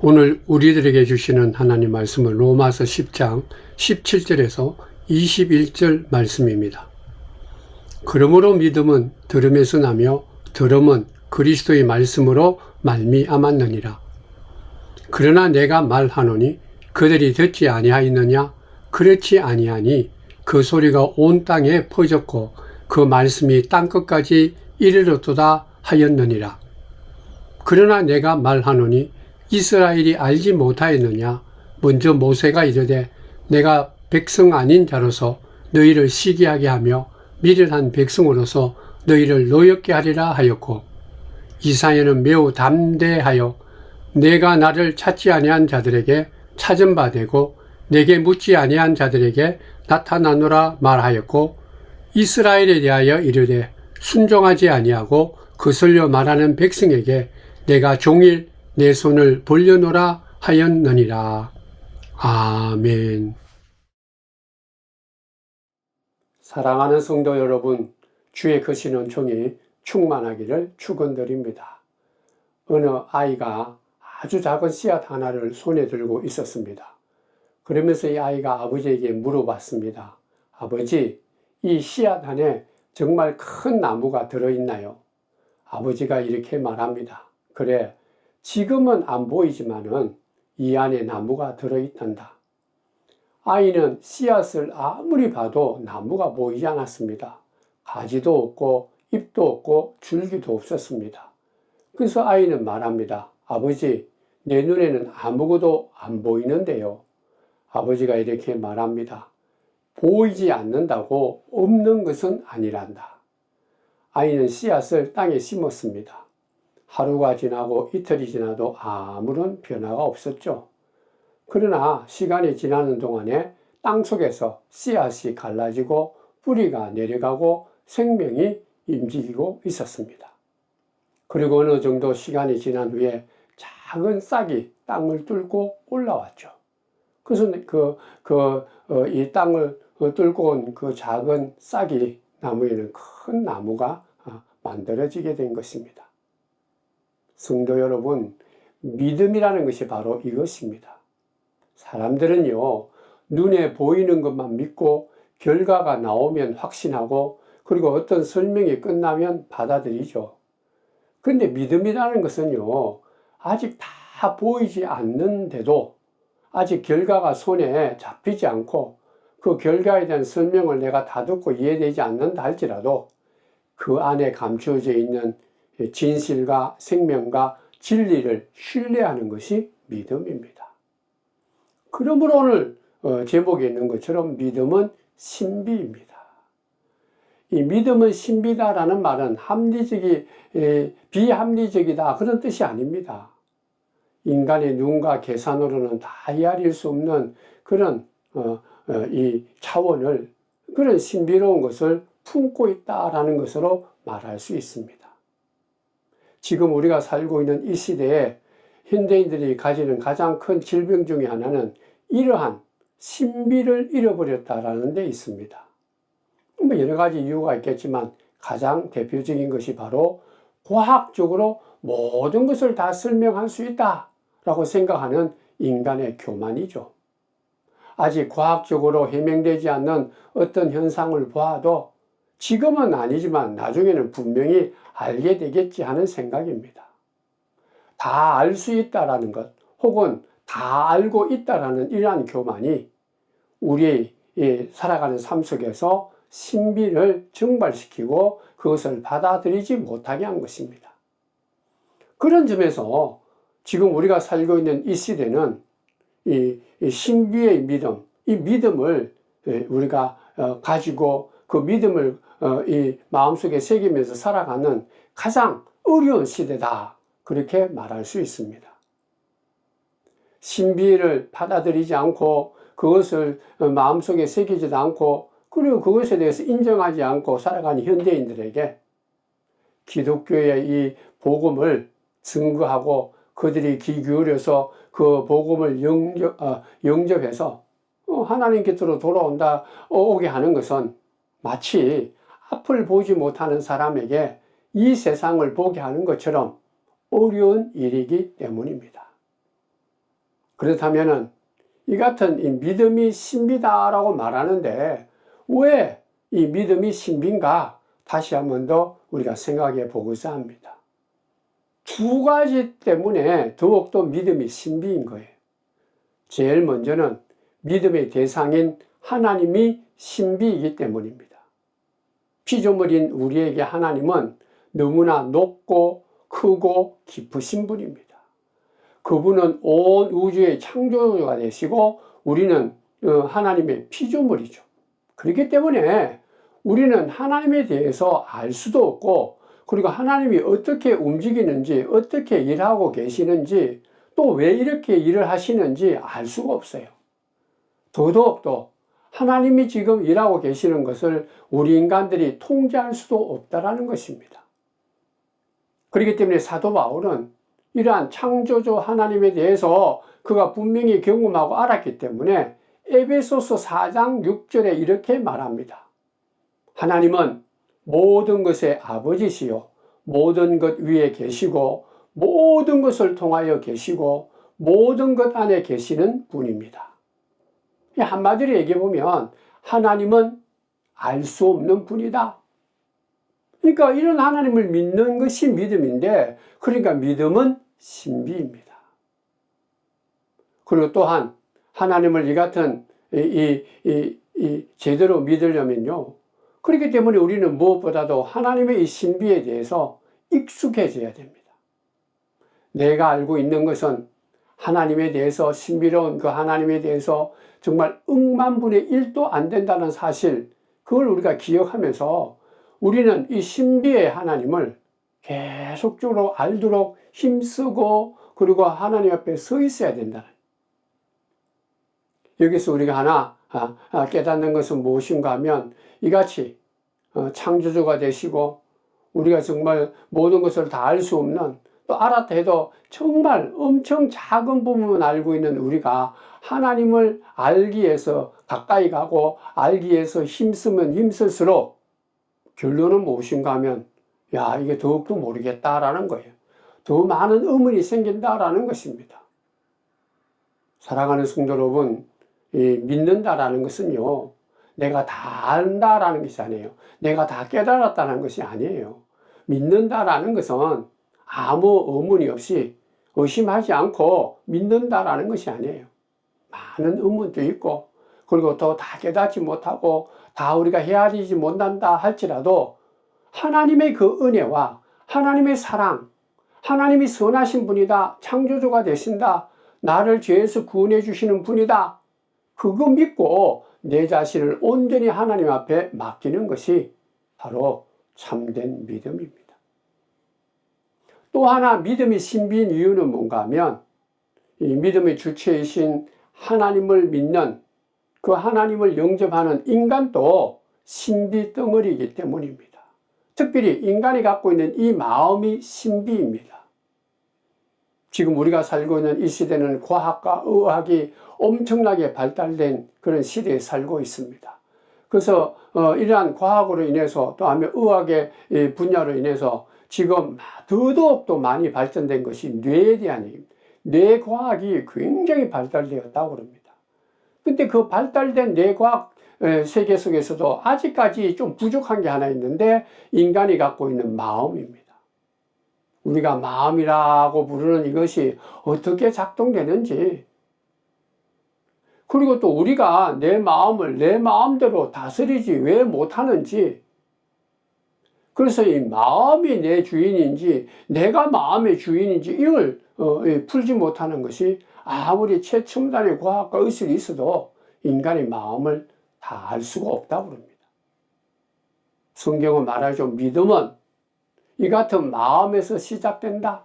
오늘 우리들에게 주시는 하나님 말씀은 로마서 10장 17절에서 21절 말씀입니다. 그러므로 믿음은 들음에서 나며 들음은 그리스도의 말씀으로 말미암았느니라. 그러나 내가 말하노니 그들이 듣지 아니하였느냐? 그렇지 아니하니 그 소리가 온 땅에 퍼졌고 그 말씀이 땅끝까지 이르렀도다 하였느니라. 그러나 내가 말하노니 이스라엘이 알지 못하였느냐? 먼저 모세가 이르되 내가 백성 아닌 자로서 너희를 시기하게 하며 미련한 백성으로서 너희를 노엽게 하리라 하였고, 이사야는 매우 담대하여 내가 나를 찾지 아니한 자들에게 찾은 바 되고 내게 묻지 아니한 자들에게 나타나노라 말하였고, 이스라엘에 대하여 이르되 순종하지 아니하고 거슬려 말하는 백성에게 내가 종일 내 손을 벌려놓으라 하였느니라. 아멘. 사랑하는 성도 여러분, 주의 크신 은총이 충만하기를 축원드립니다. 어느 아이가 아주 작은 씨앗 하나를 손에 들고 있었습니다. 그러면서 이 아이가 아버지에게 물어봤습니다. 아버지, 이 씨앗 안에 정말 큰 나무가 들어있나요? 아버지가 이렇게 말합니다. 그래, 지금은 안 보이지만은 이 안에 나무가 들어있단다. 아이는 씨앗을 아무리 봐도 나무가 보이지 않았습니다. 가지도 없고 잎도 없고 줄기도 없었습니다. 그래서 아이는 말합니다. 아버지, 내 눈에는 아무것도 안 보이는데요. 아버지가 이렇게 말합니다. 보이지 않는다고 없는 것은 아니란다. 아이는 씨앗을 땅에 심었습니다. 하루가 지나고 이틀이 지나도 아무런 변화가 없었죠. 그러나 시간이 지나는 동안에 땅속에서 씨앗이 갈라지고 뿌리가 내려가고 생명이 움직이고 있었습니다. 그리고 어느 정도 시간이 지난 후에 작은 싹이 땅을 뚫고 올라왔죠. 그래서 이 땅을 뚫고 온 그 작은 싹이 나무에는 큰 나무가 만들어지게 된 것입니다. 성도 여러분, 믿음이라는 것이 바로 이것입니다. 사람들은요, 눈에 보이는 것만 믿고 결과가 나오면 확신하고 그리고 어떤 설명이 끝나면 받아들이죠. 그런데 믿음이라는 것은요, 아직 다 보이지 않는데도 아직 결과가 손에 잡히지 않고 그 결과에 대한 설명을 내가 다 듣고 이해되지 않는다 할지라도 그 안에 감추어져 있는 진실과 생명과 진리를 신뢰하는 것이 믿음입니다. 그러므로 오늘 제목에 있는 것처럼 믿음은 신비입니다. 이 믿음은 신비다라는 말은 비합리적이다 그런 뜻이 아닙니다. 인간의 눈과 계산으로는 다 헤아릴 수 없는 그런 이 차원을, 그런 신비로운 것을 품고 있다라는 것으로 말할 수 있습니다. 지금 우리가 살고 있는 이 시대에 현대인들이 가지는 가장 큰 질병 중에 하나는 이러한 신비를 잃어버렸다라는 데 있습니다. 뭐 여러 가지 이유가 있겠지만 가장 대표적인 것이 바로 과학적으로 모든 것을 다 설명할 수 있다라고 생각하는 인간의 교만이죠. 아직 과학적으로 해명되지 않는 어떤 현상을 보아도 지금은 아니지만 나중에는 분명히 알게 되겠지 하는 생각입니다. 다 알 수 있다라는 것, 혹은 다 알고 있다라는 이러한 교만이 우리의 살아가는 삶 속에서 신비를 증발시키고 그것을 받아들이지 못하게 한 것입니다. 그런 점에서 지금 우리가 살고 있는 이 시대는 이 신비의 믿음, 이 믿음을 우리가 가지고 그 믿음을 이 마음속에 새기면서 살아가는 가장 어려운 시대다, 그렇게 말할 수 있습니다. 신비를 받아들이지 않고 그것을 마음속에 새기지도 않고 그리고 그것에 대해서 인정하지 않고 살아가는 현대인들에게 기독교의 이 복음을 증거하고 그들이 귀 기울여서 그 복음을 영접해서 하나님 곁으로 오게 하는 것은 마치 앞을 보지 못하는 사람에게 이 세상을 보게 하는 것처럼 어려운 일이기 때문입니다. 그렇다면은 이 같은 이 믿음이 신비다라고 말하는데 왜 이 믿음이 신비인가? 다시 한 번 더 우리가 생각해 보고자 합니다. 두 가지 때문에 더욱더 믿음이 신비인 거예요. 제일 먼저는 믿음의 대상인 하나님이 신비이기 때문입니다. 피조물인 우리에게 하나님은 너무나 높고 크고 깊으신 분입니다. 그분은 온 우주의 창조주가 되시고 우리는 하나님의 피조물이죠. 그렇기 때문에 우리는 하나님에 대해서 알 수도 없고, 그리고 하나님이 어떻게 움직이는지, 어떻게 일하고 계시는지, 또 왜 이렇게 일을 하시는지 알 수가 없어요. 더더욱도 하나님이 지금 일하고 계시는 것을 우리 인간들이 통제할 수도 없다라는 것입니다. 그렇기 때문에 사도 바울은 이러한 창조주 하나님에 대해서 그가 분명히 경험하고 알았기 때문에 에베소서 4장 6절에 이렇게 말합니다. 하나님은 모든 것의 아버지시요 모든 것 위에 계시고 모든 것을 통하여 계시고 모든 것 안에 계시는 분입니다. 한마디로 얘기해 보면 하나님은 알 수 없는 분이다. 그러니까 이런 하나님을 믿는 것이 믿음인데, 그러니까 믿음은 신비입니다. 그리고 또한 하나님을 이 같은 제대로 믿으려면요, 그렇기 때문에 우리는 무엇보다도 하나님의 이 신비에 대해서 익숙해져야 됩니다. 내가 알고 있는 것은 하나님에 대해서, 신비로운 그 하나님에 대해서 정말 억만분의 1도 안 된다는 사실, 그걸 우리가 기억하면서 우리는 이 신비의 하나님을 계속적으로 알도록 힘쓰고, 그리고 하나님 앞에 서 있어야 된다. 여기서 우리가 하나 깨닫는 것은 무엇인가 하면, 이같이 창조주가 되시고 우리가 정말 모든 것을 다 알 수 없는, 또 알았다 해도 정말 엄청 작은 부분만 알고 있는 우리가 하나님을 알기 위해서 가까이 가고 알기 위해서 힘쓰면 힘쓸수록 결론은 무엇인가 하면, 야, 이게 더욱더 모르겠다라는 거예요. 더 많은 의문이 생긴다라는 것입니다. 사랑하는 성도 여러분, 믿는다라는 것은요, 내가 다 안다라는 것이 아니에요. 내가 다 깨달았다는 것이 아니에요. 믿는다라는 것은 아무 의문이 없이 의심하지 않고 믿는다라는 것이 아니에요. 많은 의문도 있고, 그리고 또 다 깨닫지 못하고 다 우리가 헤아리지 못한다 할지라도 하나님의 그 은혜와 하나님의 사랑, 하나님이 선하신 분이다, 창조주가 되신다, 나를 죄에서 구원해 주시는 분이다, 그거 믿고 내 자신을 온전히 하나님 앞에 맡기는 것이 바로 참된 믿음입니다. 또 하나 믿음이 신비인 이유는 뭔가 하면, 이 믿음의 주체이신 하나님을 믿는, 그 하나님을 영접하는 인간도 신비 덩어리이기 때문입니다. 특별히 인간이 갖고 있는 이 마음이 신비입니다. 지금 우리가 살고 있는 이 시대는 과학과 의학이 엄청나게 발달된 그런 시대에 살고 있습니다. 그래서 이러한 과학으로 인해서, 또 하면 의학의 분야로 인해서 지금 더더욱도 많이 발전된 것이 뇌에 대한 얘기입니다. 뇌과학이 굉장히 발달되었다고 합니다. 근데 그 발달된 뇌과학 세계 속에서도 아직까지 좀 부족한 게 하나 있는데, 인간이 갖고 있는 마음입니다. 우리가 마음이라고 부르는 이것이 어떻게 작동되는지, 그리고 또 우리가 내 마음을 내 마음대로 다스리지 왜 못하는지, 그래서 이 마음이 내 주인인지 내가 마음의 주인인지 이걸 풀지 못하는 것이, 아무리 최첨단의 과학과 의술이 있어도 인간의 마음을 다 알 수가 없다고 합니다. 성경은 말하죠. 믿음은 이 같은 마음에서 시작된다.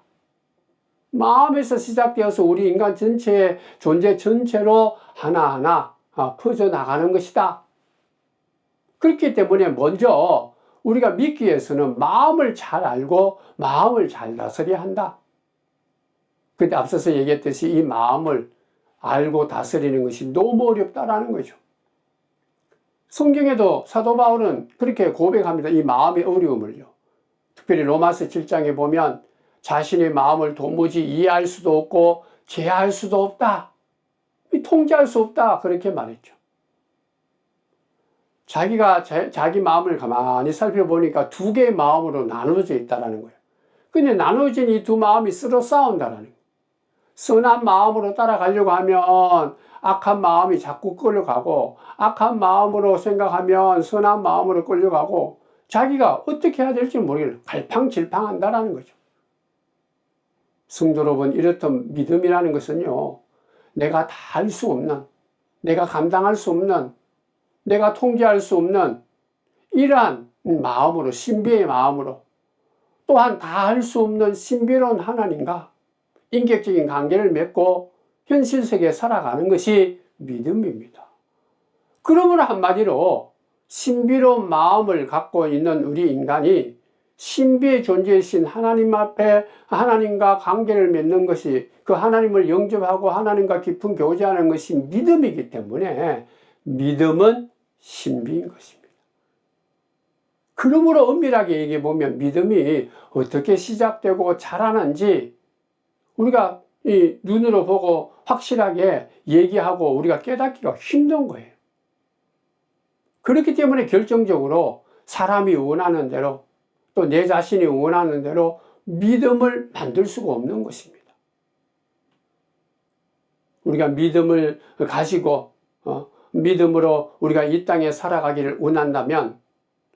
마음에서 시작되어서 우리 인간 전체의 존재 전체로 하나하나 퍼져나가는 것이다. 그렇기 때문에 먼저 우리가 믿기 위해서는 마음을 잘 알고 마음을 잘 다스려야 한다. 근데 앞서서 얘기했듯이 이 마음을 알고 다스리는 것이 너무 어렵다라는 거죠. 성경에도 사도 바울은 그렇게 고백합니다. 이 마음의 어려움을요. 특별히 로마서 7장에 보면 자신의 마음을 도무지 이해할 수도 없고 제어할 수도 없다. 통제할 수 없다. 그렇게 말했죠. 자기가 자기 마음을 가만히 살펴보니까 두 개의 마음으로 나눠져 있다는 거예요. 근데 나눠진 이 두 마음이 서로 싸운다는 거예요. 선한 마음으로 따라가려고 하면 악한 마음이 자꾸 끌려가고, 악한 마음으로 생각하면 선한 마음으로 끌려가고, 자기가 어떻게 해야 될지 모르겠어요. 갈팡질팡한다라는 거죠. 성도 여러분, 이렇던 믿음이라는 것은요, 내가 다 할 수 없는, 내가 감당할 수 없는, 내가 통제할 수 없는 이러한 마음으로, 신비의 마음으로, 또한 다 할 수 없는 신비로운 하나님과 인격적인 관계를 맺고 현실 세계에 살아가는 것이 믿음입니다. 그러므로 한마디로 신비로운 마음을 갖고 있는 우리 인간이 신비의 존재이신 하나님 앞에 하나님과 관계를 맺는 것이, 그 하나님을 영접하고 하나님과 깊은 교제하는 것이 믿음이기 때문에 믿음은 신비인 것입니다. 그러므로 엄밀하게 얘기해 보면 믿음이 어떻게 시작되고 자라는지 우리가 이 눈으로 보고 확실하게 얘기하고 우리가 깨닫기가 힘든 거예요. 그렇기 때문에 결정적으로 사람이 원하는 대로, 또 내 자신이 원하는 대로 믿음을 만들 수가 없는 것입니다. 우리가 믿음을 가지고 믿음으로 우리가 이 땅에 살아가기를 원한다면,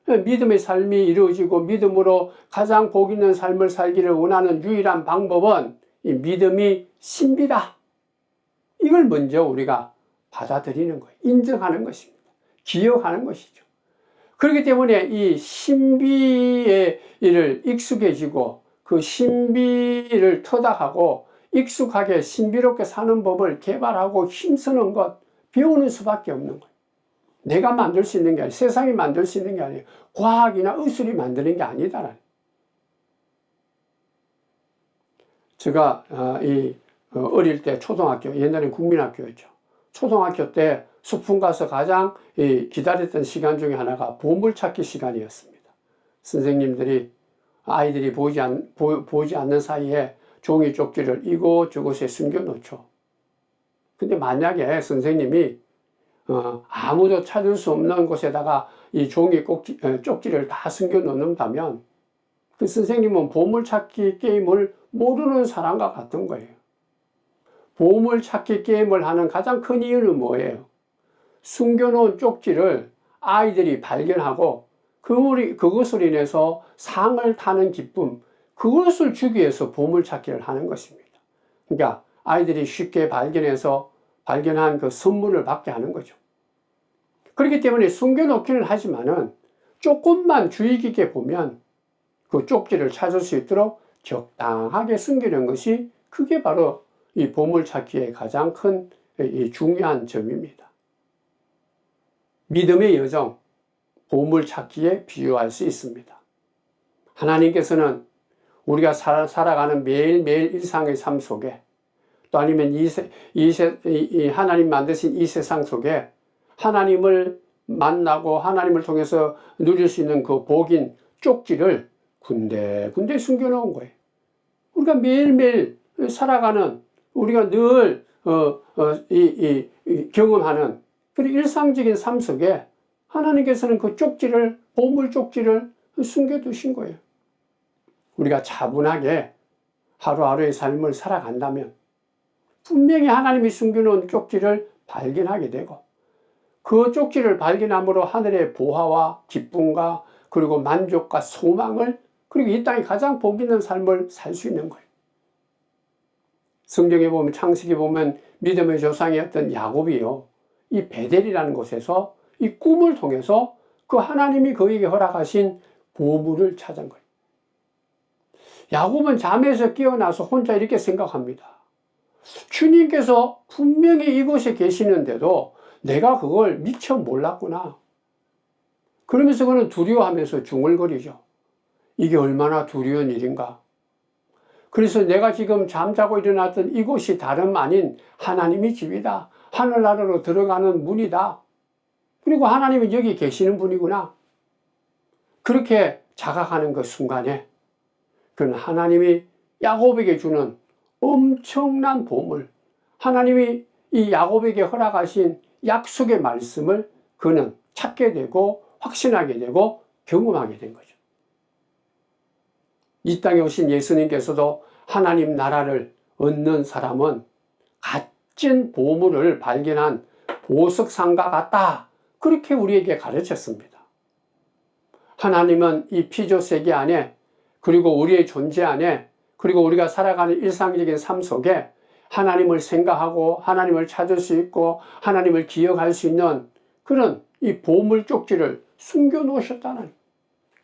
믿음의 삶이 이루어지고 믿음으로 가장 복 있는 삶을 살기를 원하는 유일한 방법은 이 믿음이 신비다. 이걸 먼저 우리가 받아들이는 거예요. 인정하는 것입니다. 기억하는 것이죠. 그렇기 때문에 이 신비의 일을 익숙해지고 그 신비를 터득하고 익숙하게 신비롭게 사는 법을 개발하고 힘쓰는 것, 배우는 수밖에 없는 거예요. 내가 만들 수 있는 게 아니에요. 세상이 만들 수 있는 게 아니에요. 과학이나 의술이 만드는 게 아니다라는. 제가 어릴 때 초등학교, 옛날엔 국민학교였죠. 초등학교 때 소풍 가서 가장 기다렸던 시간 중에 하나가 보물찾기 시간이었습니다. 선생님들이 아이들이 보지 않는 사이에 종이 쪽지를 이곳저곳에 숨겨놓죠. 근데 만약에 선생님이 아무도 찾을 수 없는 곳에다가 이 종이 쪽지를 다 숨겨 놓는다면 그 선생님은 보물찾기 게임을 모르는 사람과 같은 거예요. 보물찾기 게임을 하는 가장 큰 이유는 뭐예요? 숨겨놓은 쪽지를 아이들이 발견하고 그것으로 인해서 상을 타는 기쁨, 그것을 주기 위해서 보물찾기를 하는 것입니다. 그러니까 아이들이 쉽게 발견한 그 선물을 받게 하는 거죠. 그렇기 때문에 숨겨놓기는 하지만은 조금만 주의 깊게 보면 그 쪽지를 찾을 수 있도록 적당하게 숨기는 것이, 그게 바로 이 보물찾기의 가장 큰 중요한 점입니다. 믿음의 여정, 보물찾기에 비유할 수 있습니다. 하나님께서는 우리가 살아가는 매일매일 일상의 삶 속에, 또 아니면 하나님 만드신 이 세상 속에 하나님을 만나고 하나님을 통해서 누릴 수 있는 그 복인 쪽지를 군데군데 숨겨놓은 거예요. 우리가 매일매일 살아가는, 우리가 늘 경험하는 그런 일상적인 삶 속에 하나님께서는 그 쪽지를, 보물 쪽지를 숨겨두신 거예요. 우리가 차분하게 하루하루의 삶을 살아간다면 분명히 하나님이 숨겨놓은 쪽지를 발견하게 되고, 그 쪽지를 발견함으로 하늘의 보화와 기쁨과 그리고 만족과 소망을, 그리고 이 땅에 가장 복 있는 삶을 살 수 있는 거예요. 성경에 보면, 창세기에 보면 믿음의 조상이었던 야곱이요, 이 베델이라는 곳에서 이 꿈을 통해서 그 하나님이 그에게 허락하신 보물을 찾은 거예요. 야곱은 잠에서 깨어나서 혼자 이렇게 생각합니다. 주님께서 분명히 이곳에 계시는데도 내가 그걸 미처 몰랐구나. 그러면서 그는 두려워하면서 중얼거리죠. 이게 얼마나 두려운 일인가. 그래서 내가 지금 잠자고 일어났던 이곳이 다름 아닌 하나님의 집이다. 하늘나라로 들어가는 문이다. 그리고 하나님은 여기 계시는 분이구나. 그렇게 자각하는 그 순간에 그는 하나님이 야곱에게 주는 엄청난 보물, 하나님이 이 야곱에게 허락하신 약속의 말씀을 그는 찾게 되고 확신하게 되고 경험하게 된 거죠. 이 땅에 오신 예수님께서도 하나님 나라를 얻는 사람은 값진 보물을 발견한 보석상과 같다. 그렇게 우리에게 가르쳤습니다. 하나님은 이 피조 세계 안에, 그리고 우리의 존재 안에, 그리고 우리가 살아가는 일상적인 삶 속에 하나님을 생각하고 하나님을 찾을 수 있고 하나님을 기억할 수 있는 그런 이 보물 쪽지를 숨겨 놓으셨다는,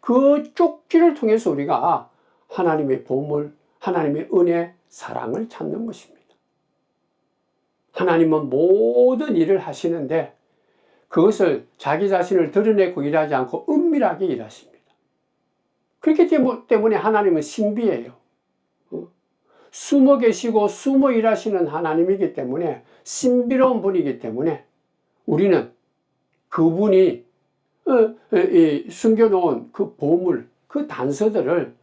그 쪽지를 통해서 우리가 하나님의 보물, 하나님의 은혜, 사랑을 찾는 것입니다. 하나님은 모든 일을 하시는데 그것을 자기 자신을 드러내고 일하지 않고 은밀하게 일하십니다. 그렇기 때문에 하나님은 신비예요. 숨어 계시고 숨어 일하시는 하나님이기 때문에, 신비로운 분이기 때문에 우리는 그분이 숨겨놓은 그 보물, 그 단서들을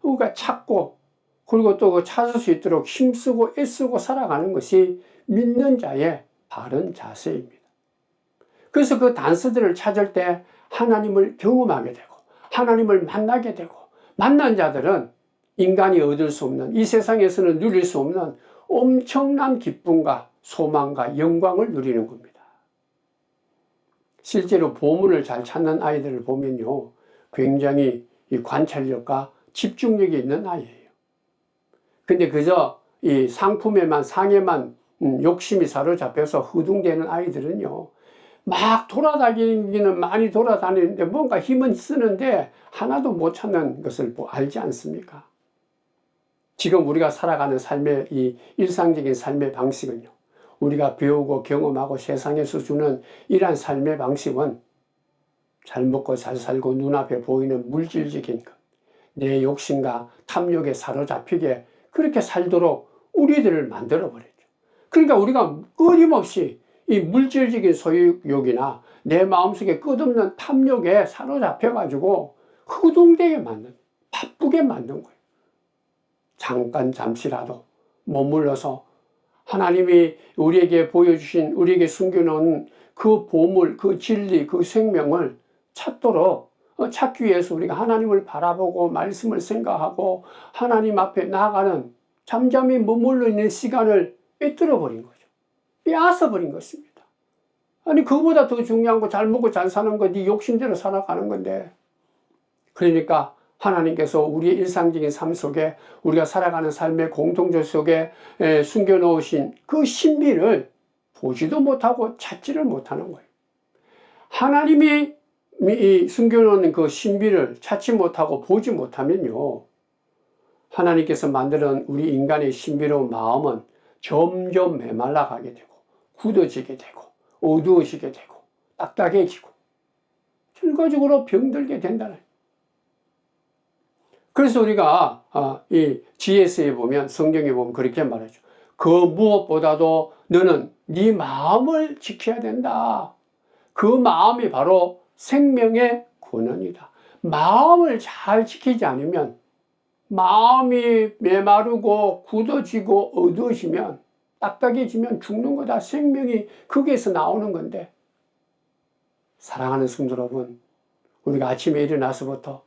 우리가 찾고, 그리고 또 그 찾을 수 있도록 힘쓰고 애쓰고 살아가는 것이 믿는 자의 바른 자세입니다. 그래서 그 단서들을 찾을 때 하나님을 경험하게 되고 하나님을 만나게 되고, 만난 자들은 인간이 얻을 수 없는, 이 세상에서는 누릴 수 없는 엄청난 기쁨과 소망과 영광을 누리는 겁니다. 실제로 보물을 잘 찾는 아이들을 보면요, 굉장히 이 관찰력과 집중력이 있는 아이예요. 근데 그저 이 상품에만, 상에만 욕심이 사로잡혀서 허둥대는 아이들은요, 막 돌아다니기는 많이 돌아다니는데 뭔가 힘은 쓰는데 하나도 못 찾는 것을 알지 않습니까? 지금 우리가 살아가는 삶의 이 일상적인 삶의 방식은요, 우리가 배우고 경험하고 세상에서 주는 이러한 삶의 방식은 잘 먹고 잘 살고 눈앞에 보이는 물질적인 것, 내 욕심과 탐욕에 사로잡히게 그렇게 살도록 우리들을 만들어버렸죠. 그러니까 우리가 끊임없이 이 물질적인 소유욕이나 내 마음속에 끝없는 탐욕에 사로잡혀가지고 허둥대게 만든, 바쁘게 만든 거예요. 잠시라도 머물러서 하나님이 우리에게 보여주신, 우리에게 숨겨놓은 그 보물, 그 진리, 그 생명을 찾기 위해서 우리가 하나님을 바라보고 말씀을 생각하고 하나님 앞에 나아가는, 잠잠히 머물러 있는 시간을 빼뜨려 버린 거죠. 빼앗아 버린 것입니다. 아니, 그거보다 더 중요한 거, 잘 먹고 잘 사는 거, 네 욕심대로 살아가는 건데. 그러니까 하나님께서 우리의 일상적인 삶 속에, 우리가 살아가는 삶의 공동체 속에 숨겨놓으신 그 신비를 보지도 못하고 찾지를 못하는 거예요. 하나님이 숨겨놓은 그 신비를 찾지 못하고 보지 못하면요, 하나님께서 만드는 우리 인간의 신비로운 마음은 점점 메말라가게 되고 굳어지게 되고 어두워지게 되고 딱딱해지고 결과적으로 병들게 된다는. 그래서 우리가 이 GS에 보면, 성경에 보면 그렇게 말하죠. 그 무엇보다도 너는 네 마음을 지켜야 된다. 그 마음이 바로 생명의 근원이다. 마음을 잘 지키지 않으면, 마음이 메마르고 굳어지고 어두워지면, 딱딱해지면 죽는 거다. 생명이 거기에서 나오는 건데, 사랑하는 성도 여러분, 우리가 아침에 일어나서부터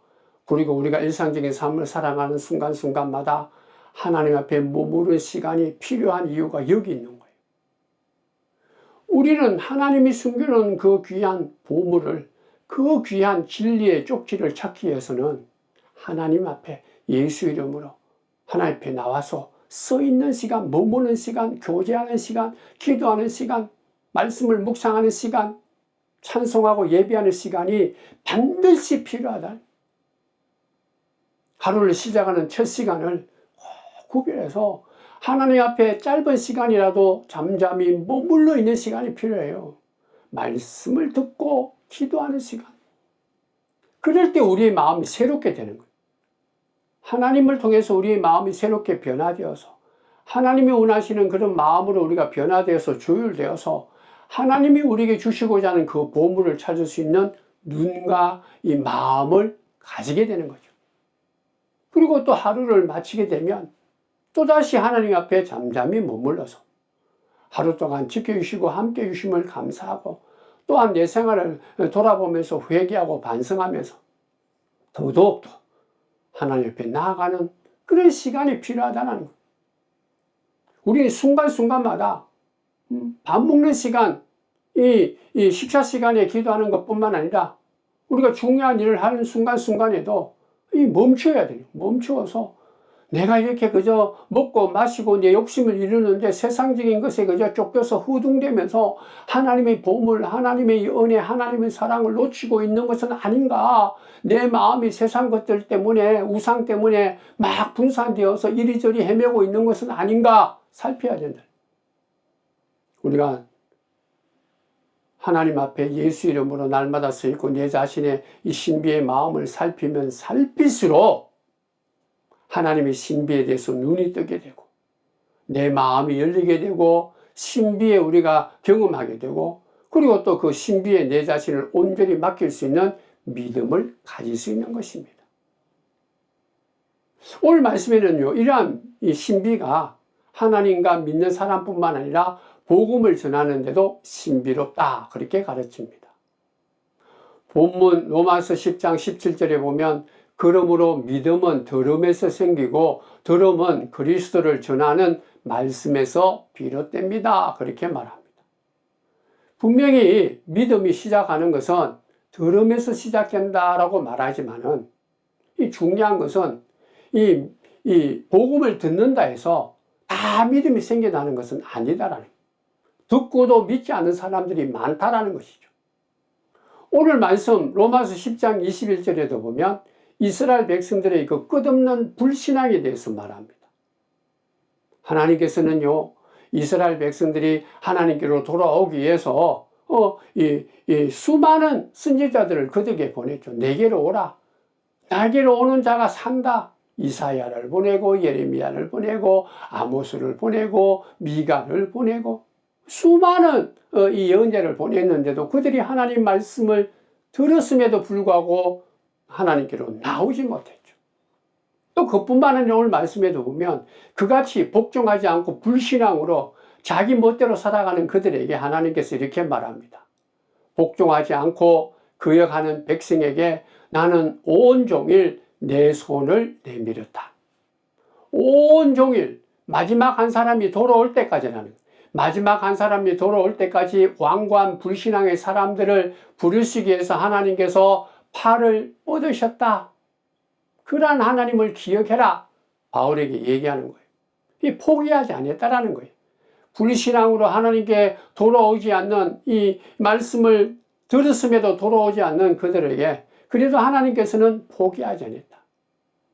그리고 우리가 일상적인 삶을 살아가는 순간순간마다 하나님 앞에 머무르는 시간이 필요한 이유가 여기 있는 거예요. 우리는 하나님이 숨겨놓은 그 귀한 보물을, 그 귀한 진리의 쪽지를 찾기 위해서는 하나님 앞에 예수 이름으로 하나님 앞에 나와서 서 있는 시간, 머무는 시간, 교제하는 시간, 기도하는 시간, 말씀을 묵상하는 시간, 찬송하고 예배하는 시간이 반드시 필요하다. 하루를 시작하는 첫 시간을 구별해서 하나님 앞에 짧은 시간이라도 잠잠히 머물러 있는 시간이 필요해요. 말씀을 듣고 기도하는 시간. 그럴 때 우리의 마음이 새롭게 되는 거예요. 하나님을 통해서 우리의 마음이 새롭게 변화되어서 하나님이 원하시는 그런 마음으로 우리가 변화되어서 조율되어서 하나님이 우리에게 주시고자 하는 그 보물을 찾을 수 있는 눈과 이 마음을 가지게 되는 거죠. 그리고 또 하루를 마치게 되면 또다시 하나님 앞에 잠잠히 머물러서 하루 동안 지켜주시고 함께 해주심을 감사하고 또한 내 생활을 돌아보면서 회개하고 반성하면서 더더욱 하나님 옆에 나아가는 그런 시간이 필요하다는 것. 우리 순간순간마다 밥 먹는 시간, 이 식사 시간에 기도하는 것뿐만 아니라 우리가 중요한 일을 하는 순간순간에도 멈춰야 돼요. 멈추어서 내가 이렇게 그저 먹고 마시고 내 욕심을 이루는데 세상적인 것에 그저 쫓겨서 후둥대면서 하나님의 보물, 하나님의 은혜, 하나님의 사랑을 놓치고 있는 것은 아닌가. 내 마음이 세상 것들 때문에, 우상 때문에 막 분산되어서 이리저리 헤매고 있는 것은 아닌가 살펴야 된다. 우리가 하나님 앞에 예수 이름으로 날마다 서 있고 내 자신의 이 신비의 마음을 살피면 살필수록 하나님의 신비에 대해서 눈이 뜨게 되고 내 마음이 열리게 되고 신비에 우리가 경험하게 되고 그리고 또 그 신비에 내 자신을 온전히 맡길 수 있는 믿음을 가질 수 있는 것입니다. 오늘 말씀에는요, 이러한 이 신비가 하나님과 믿는 사람뿐만 아니라 복음을 전하는데도 신비롭다 그렇게 가르칩니다. 본문 로마서 10장 17절에 보면 그러므로 믿음은 들음에서 생기고 들음은 그리스도를 전하는 말씀에서 비롯됩니다. 그렇게 말합니다. 분명히 믿음이 시작하는 것은 들음에서 시작된다라고 말하지만은 이 중요한 것은 이 복음을 듣는다 해서 다 믿음이 생겨나는 것은 아니다라는 거예요. 듣고도 믿지 않는 사람들이 많다라는 것이죠. 오늘 말씀 로마서 10장 21절에도 보면 이스라엘 백성들의 그 끝없는 불신앙에 대해서 말합니다. 하나님께서는요, 이스라엘 백성들이 하나님께로 돌아오기 위해서 수많은 선지자들을 그들에게 보냈죠. 내게로 오라. 나에게로 오는 자가 산다. 이사야를 보내고 예레미야를 보내고 아모스를 보내고 미가를 보내고 수많은 이 예언자를 보냈는데도 그들이 하나님 말씀을 들었음에도 불구하고 하나님께로 나오지 못했죠. 또 그뿐만 아니라 오늘 말씀에도 보면 그같이 복종하지 않고 불신앙으로 자기 멋대로 살아가는 그들에게 하나님께서 이렇게 말합니다. 복종하지 않고 거역하는 백성에게 나는 온종일 내 손을 내밀었다. 온종일 마지막 한 사람이 돌아올 때까지라는, 마지막 한 사람이 돌아올 때까지 완고한 불신앙의 사람들을 부르시기 위해서 하나님께서 팔을 뻗으셨다. 그러한 하나님을 기억해라. 바울에게 얘기하는 거예요. 이 포기하지 않았다라는 거예요. 불신앙으로 하나님께 돌아오지 않는 이 말씀을 들었음에도 돌아오지 않는 그들에게 그래도 하나님께서는 포기하지 않았다.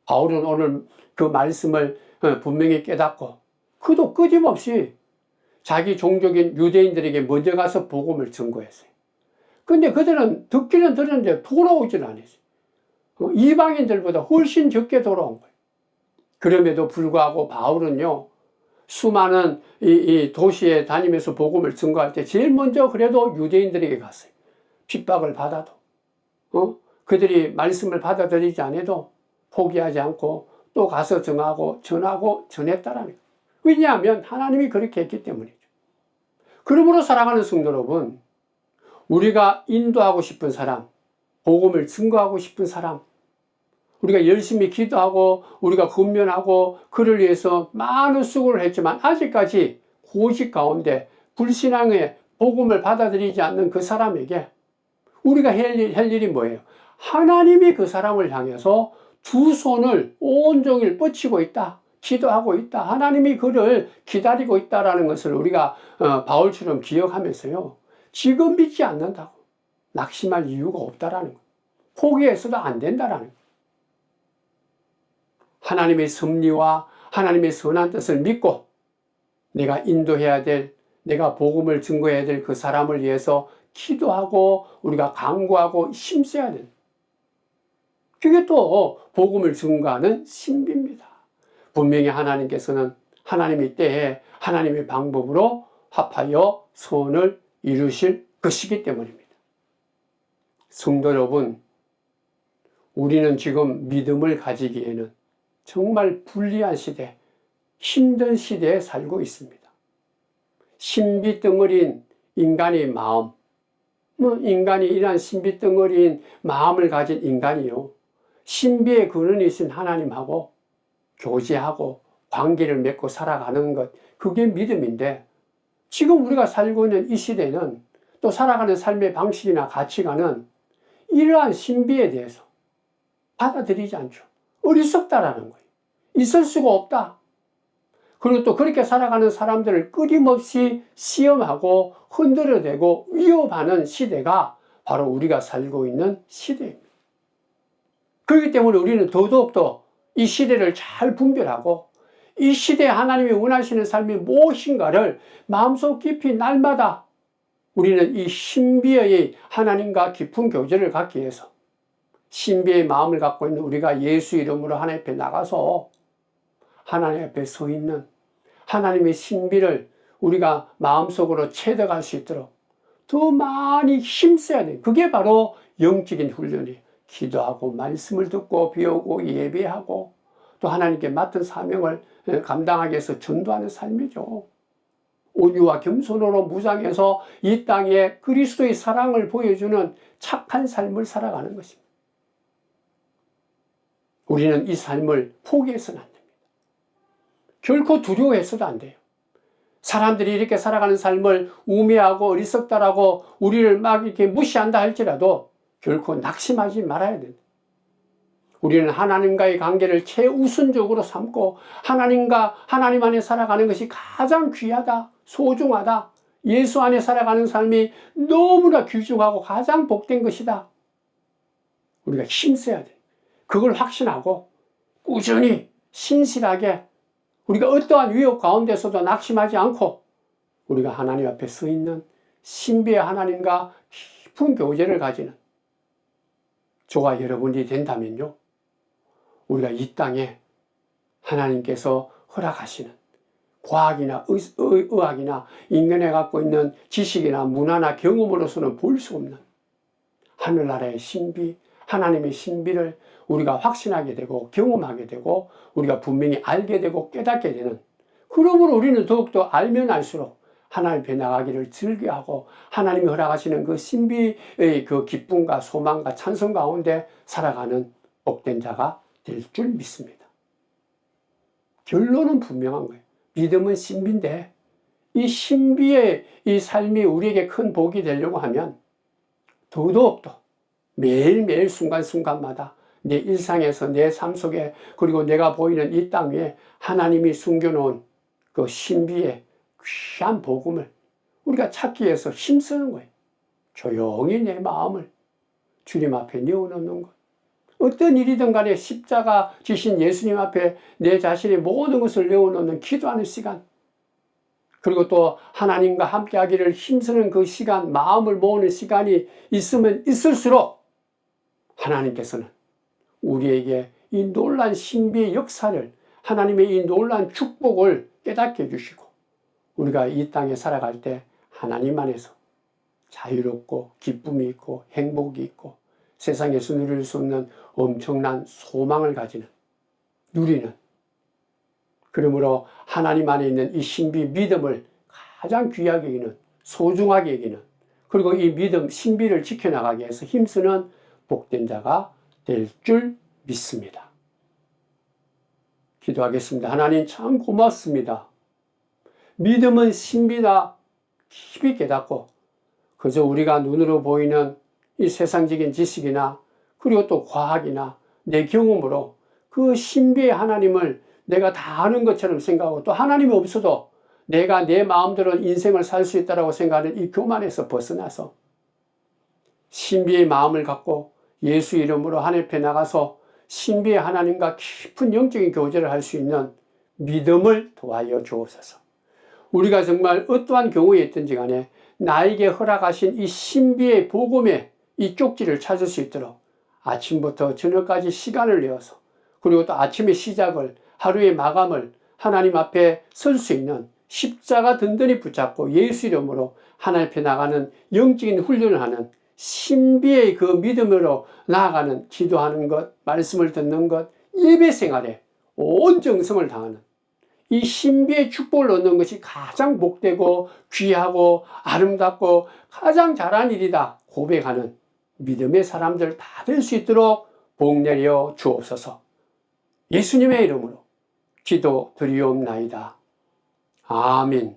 바울은 오늘 그 말씀을 분명히 깨닫고 그도 끊임없이 자기 종족인 유대인들에게 먼저 가서 복음을 전거했어요. 근데 그들은 듣기는 들었는데 돌아오지는 않았어요. 이방인들보다 훨씬 적게 돌아온 거예요. 그럼에도 불구하고 바울은요, 수많은 이 도시에 다니면서 복음을 전거할 때 제일 먼저 그래도 유대인들에게 갔어요. 핍박을 받아도 그들이 말씀을 받아들이지 않아도 포기하지 않고 또 가서 전하고 전했다라는 거예요. 왜냐하면 하나님이 그렇게 했기 때문이죠. 그러므로 사랑하는 성도 여러분, 우리가 인도하고 싶은 사람, 복음을 증거하고 싶은 사람, 우리가 열심히 기도하고 우리가 권면하고 그를 위해서 많은 수고를 했지만 아직까지 고집 가운데 불신앙의 복음을 받아들이지 않는 그 사람에게 우리가 할 일이 뭐예요? 하나님이 그 사람을 향해서 두 손을 온종일 뻗치고 있다. 기도하고 있다. 하나님이 그를 기다리고 있다라는 것을 우리가 바울처럼 기억하면서요. 지금 믿지 않는다고 낙심할 이유가 없다라는 것. 포기해서도 안 된다라는 것. 하나님의 섭리와 하나님의 선한 뜻을 믿고 내가 인도해야 될, 내가 복음을 증거해야 될 그 사람을 위해서 기도하고 우리가 간구하고 힘써야 된다. 그게 또 복음을 증거하는 신비입니다. 분명히 하나님께서는 하나님의 때에 하나님의 방법으로 합하여 소원을 이루실 것이기 때문입니다. 성도 여러분, 우리는 지금 믿음을 가지기에는 정말 불리한 시대, 힘든 시대에 살고 있습니다. 신비덩어리인 인간의 마음, 인간이 이러한 신비덩어리인 마음을 가진 인간이요, 신비의 근원이신 하나님하고 교제하고 관계를 맺고 살아가는 것, 그게 믿음인데, 지금 우리가 살고 있는 이 시대는 또 살아가는 삶의 방식이나 가치관은 이러한 신비에 대해서 받아들이지 않죠. 어리석다라는 거예요. 있을 수가 없다. 그리고 또 그렇게 살아가는 사람들을 끊임없이 시험하고 흔들어대고 위협하는 시대가 바로 우리가 살고 있는 시대입니다. 그렇기 때문에 우리는 더더욱더 이 시대를 잘 분별하고 이 시대에 하나님이 원하시는 삶이 무엇인가를 마음속 깊이 날마다 우리는 이 신비의 하나님과 깊은 교제를 갖기 위해서 신비의 마음을 갖고 있는 우리가 예수 이름으로 하나님 앞에 나가서 하나님 앞에 서 있는 하나님의 신비를 우리가 마음속으로 체득할 수 있도록 더 많이 힘써야 돼요. 그게 바로 영적인 훈련이에요. 기도하고 말씀을 듣고 배우고 예배하고 또 하나님께 맡은 사명을 감당하기 위해서 전도하는 삶이죠. 온유와 겸손으로 무장해서 이 땅에 그리스도의 사랑을 보여주는 착한 삶을 살아가는 것입니다. 우리는 이 삶을 포기해서는 안 됩니다. 결코 두려워해서도 안 돼요. 사람들이 이렇게 살아가는 삶을 우매하고 어리석다라고 우리를 막 이렇게 무시한다 할지라도 결코 낙심하지 말아야 된다. 우리는 하나님과의 관계를 최우선적으로 삼고 하나님 안에 살아가는 것이 가장 귀하다, 소중하다, 예수 안에 살아가는 삶이 너무나 귀중하고 가장 복된 것이다. 우리가 힘써야 돼. 그걸 확신하고 꾸준히 신실하게 우리가 어떠한 위협 가운데서도 낙심하지 않고 우리가 하나님 앞에 서 있는 신비의 하나님과 깊은 교제를 가지는 저와 여러분이 된다면요, 우리가 이 땅에 하나님께서 허락하시는 과학이나 의학이나 인간이 갖고 있는 지식이나 문화나 경험으로서는 볼 수 없는 하늘나라의 신비, 하나님의 신비를 우리가 확신하게 되고 경험하게 되고 우리가 분명히 알게 되고 깨닫게 되는, 그러므로 우리는 더욱더 알면 알수록 하나님 앞에 나가기를 즐겨하고 하나님이 허락하시는 그 신비의 그 기쁨과 소망과 찬송 가운데 살아가는 복된 자가 될 줄 믿습니다. 결론은 분명한 거예요. 믿음은 신비인데 이 신비의 이 삶이 우리에게 큰 복이 되려고 하면 더더욱더 매일매일 순간순간마다 내 일상에서 내 삶 속에 그리고 내가 보이는 이 땅 위에 하나님이 숨겨놓은 그 신비의 귀한 복음을 우리가 찾기 위해서 힘쓰는 거예요. 조용히 내 마음을 주님 앞에 내어놓는 것. 어떤 일이든 간에 십자가 지신 예수님 앞에 내 자신의 모든 것을 내어놓는 기도하는 시간, 그리고 또 하나님과 함께 하기를 힘쓰는 그 시간, 마음을 모으는 시간이 있으면 있을수록 하나님께서는 우리에게 이 놀라운 신비의 역사를, 하나님의 이 놀라운 축복을 깨닫게 해주시고 우리가 이 땅에 살아갈 때 하나님 안에서 자유롭고 기쁨이 있고 행복이 있고 세상에서 누릴 수 없는 엄청난 소망을 가지는, 누리는, 그러므로 하나님 안에 있는 이 신비 믿음을 가장 귀하게 여기는, 소중하게 여기는, 그리고 이 믿음 신비를 지켜나가기 위해서 힘쓰는 복된 자가 될 줄 믿습니다. 기도하겠습니다. 하나님 참 고맙습니다. 믿음은 신비나 깊이 깨닫고 그저 우리가 눈으로 보이는 이 세상적인 지식이나 그리고 또 과학이나 내 경험으로 그 신비의 하나님을 내가 다 아는 것처럼 생각하고 또 하나님이 없어도 내가 내 마음대로 인생을 살 수 있다고 생각하는 이 교만에서 벗어나서 신비의 마음을 갖고 예수 이름으로 하나님 앞에 나가서 신비의 하나님과 깊은 영적인 교제를 할 수 있는 믿음을 도와여 주옵소서. 우리가 정말 어떠한 경우에 있든지 간에 나에게 허락하신 이 신비의 복음의 이 쪽지를 찾을 수 있도록 아침부터 저녁까지 시간을 내어서 그리고 또 아침의 시작을, 하루의 마감을 하나님 앞에 설 수 있는 십자가 든든히 붙잡고 예수 이름으로 하나님 앞에 나가는 영적인 훈련을 하는 신비의 그 믿음으로 나아가는, 기도하는 것, 말씀을 듣는 것, 예배 생활에 온 정성을 다하는 이 신비의 축복을 얻는 것이 가장 복되고 귀하고 아름답고 가장 잘한 일이다 고백하는 믿음의 사람들 다 될 수 있도록 복 내려 주옵소서. 예수님의 이름으로 기도드리옵나이다. 아멘.